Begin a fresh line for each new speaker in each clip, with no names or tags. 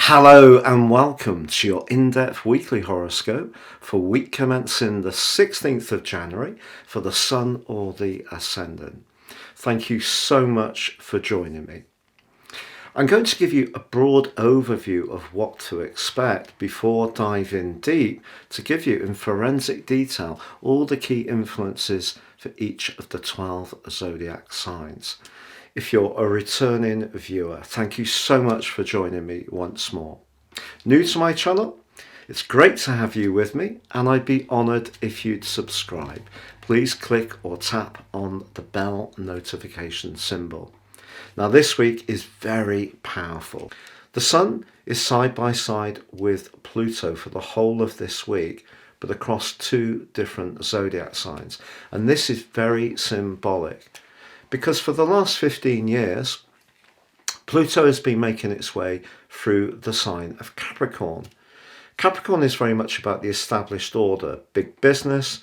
Hello and welcome to your in-depth weekly horoscope for week commencing the 16th of January for the Sun or the Ascendant. Thank you so much for joining me. I'm going to give you a broad overview of what to expect before diving deep to give you in forensic detail all the key influences for each of the 12 zodiac signs. If you're a returning viewer, thank you so much for joining me once more. New to my channel, it's great to have you with me and I'd be honoured if you'd subscribe. Please click or tap on the bell notification symbol. Now this week is very powerful. The Sun is side by side with Pluto for the whole of this week, but across two different zodiac signs. And this is very symbolic because for the last 15 years, Pluto has been making its way through the sign of Capricorn. Capricorn is very much about the established order, big business,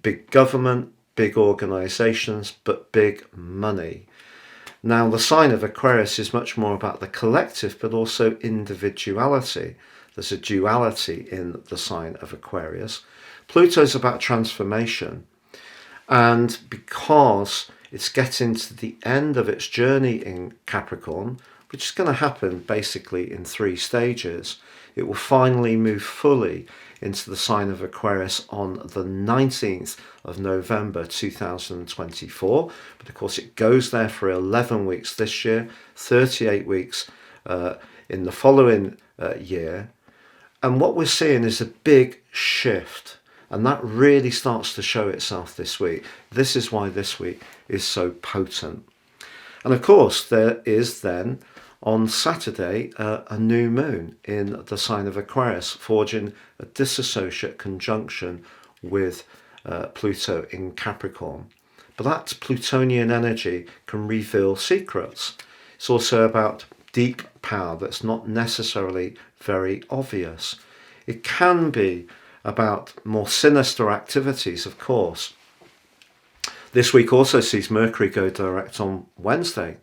big government, big organisations, but big money. Now, the sign of Aquarius is much more about the collective, but also individuality. There's a duality in the sign of Aquarius. Pluto is about transformation. And because it's getting to the end of its journey in Capricorn, which is going to happen basically in 3 stages, it will finally move fully into the sign of Aquarius on the 19th of November 2024. But of course it goes there for 11 weeks this year, 38 weeks in the following year. And what we're seeing is a big shift. And that really starts to show itself this week. This is why this week is so potent. And of course there is then on Saturday, a new moon in the sign of Aquarius, forging a disassociate conjunction with Pluto in Capricorn. But that Plutonian energy can reveal secrets. It's also about deep power that's not necessarily very obvious. It can be about more sinister activities, of course. This week also sees Mercury go direct on Wednesday,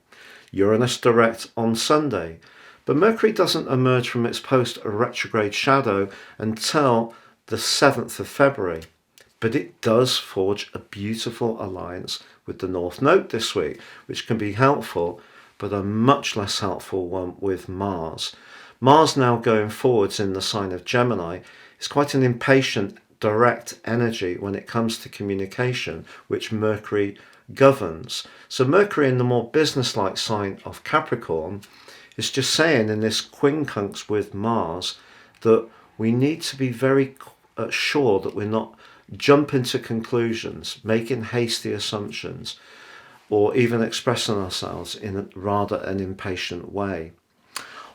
Uranus direct on Sunday, but Mercury doesn't emerge from its post-retrograde shadow until the 7th of February. But it does forge a beautiful alliance with the North Node this week, which can be helpful, but a much less helpful one with Mars. Mars now going forwards in the sign of Gemini is quite an impatient, direct energy when it comes to communication, which Mercury governs. So Mercury in the more business-like sign of Capricorn is just saying in this quincunx with Mars that we need to be very sure that we're not jumping to conclusions, making hasty assumptions, or even expressing ourselves in rather an impatient way.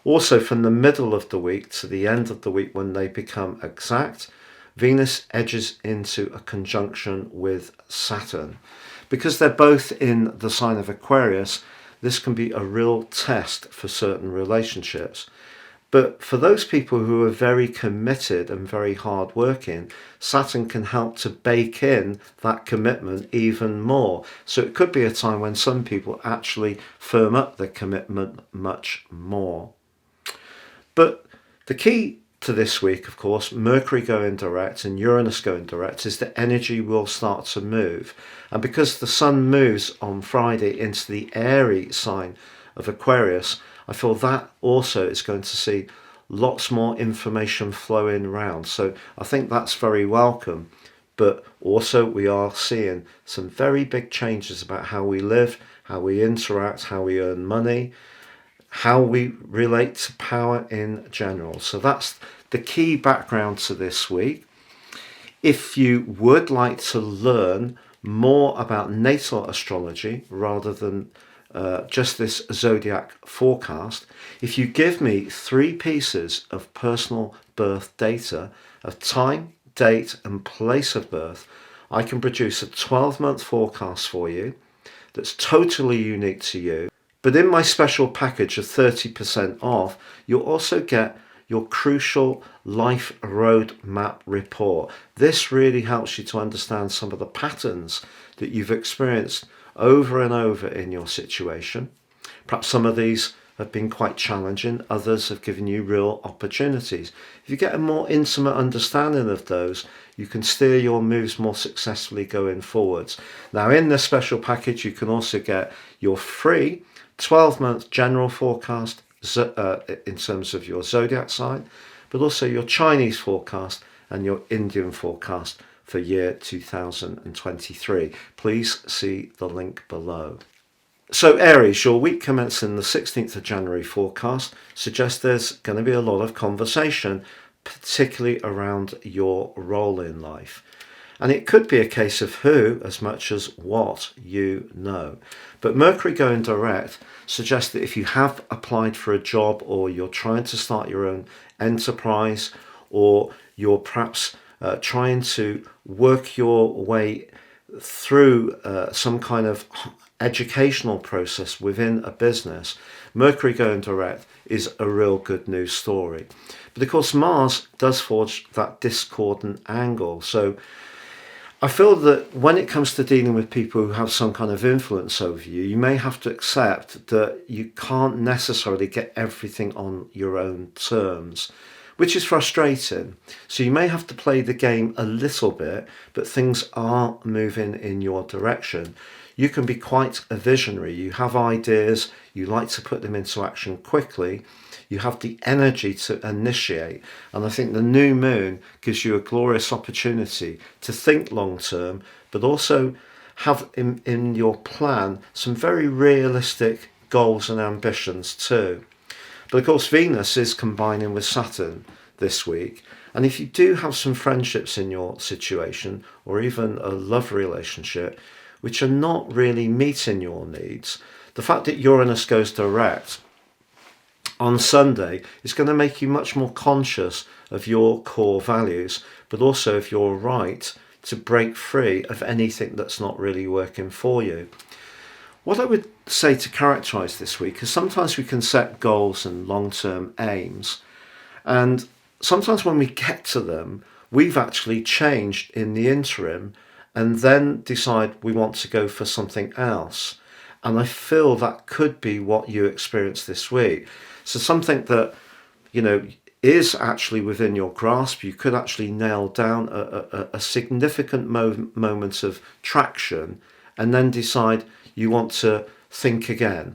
Also, from the middle of the week to the end of the week when they become exact, Venus edges into a conjunction with Saturn. Because they're both in the sign of Aquarius, this can be a real test for certain relationships. But for those people who are very committed and very hardworking, Saturn can help to bake in that commitment even more. So it could be a time when some people actually firm up their commitment much more. But the key to this week, of course, Mercury going direct and Uranus going direct, is that energy will start to move. And because the Sun moves on Friday into the Aries sign of Aquarius, I feel that also is going to see lots more information flowing around. So I think that's very welcome. But also we are seeing some very big changes about how we live, how we interact, how we earn money, how we relate to power in general. So that's the key background to this week. If you would like to learn more about natal astrology rather than just this zodiac forecast, if you give me 3 pieces of personal birth data of time, date and place of birth, I can produce a 12-month forecast for you that's totally unique to you. But in my special package of 30% off, you'll also get your crucial life roadmap report. This really helps you to understand some of the patterns that you've experienced over and over in your situation. Perhaps some of these have been quite challenging. Others have given you real opportunities. If you get a more intimate understanding of those, you can steer your moves more successfully going forwards. Now, in this special package, you can also get your free 12-month general forecast in terms of your zodiac sign, but also your Chinese forecast and your Indian forecast for year 2023. Please see the link below. So Aries, your week commencing the 16th of January forecast suggests there's going to be a lot of conversation, particularly around your role in life. And it could be a case of who as much as what you know. But Mercury going direct suggests that if you have applied for a job, or you're trying to start your own enterprise, or you're perhaps trying to work your way through some kind of educational process within a business, Mercury going direct is a real good news story. But of course, Mars does forge that discordant angle. So I feel that when it comes to dealing with people who have some kind of influence over you, you may have to accept that you can't necessarily get everything on your own terms, which is frustrating. So you may have to play the game a little bit, but things are moving in your direction. You can be quite a visionary. You have ideas, you like to put them into action quickly. You have the energy to initiate. And I think the new moon gives you a glorious opportunity to think long term, but also have in your plan some very realistic goals and ambitions too. But of course, Venus is combining with Saturn this week. And if you do have some friendships in your situation, or even a love relationship, which are not really meeting your needs, the fact that Uranus goes direct on Sunday is going to make you much more conscious of your core values, but also of your right to break free of anything that's not really working for you. What I would say to characterize this week is sometimes we can set goals and long-term aims, and sometimes when we get to them, we've actually changed in the interim and then decide we want to go for something else. And I feel that could be what you experienced this week. So something that, is actually within your grasp, you could actually nail down a significant moment of traction, and then decide you want to think again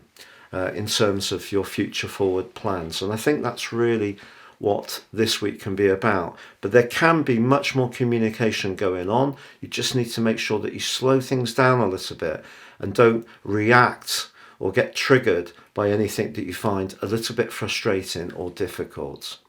in terms of your future forward plans. And I think that's really what this week can be about. But there can be much more communication going on. You just need to make sure that you slow things down a little bit and don't react or get triggered by anything that you find a little bit frustrating or difficult.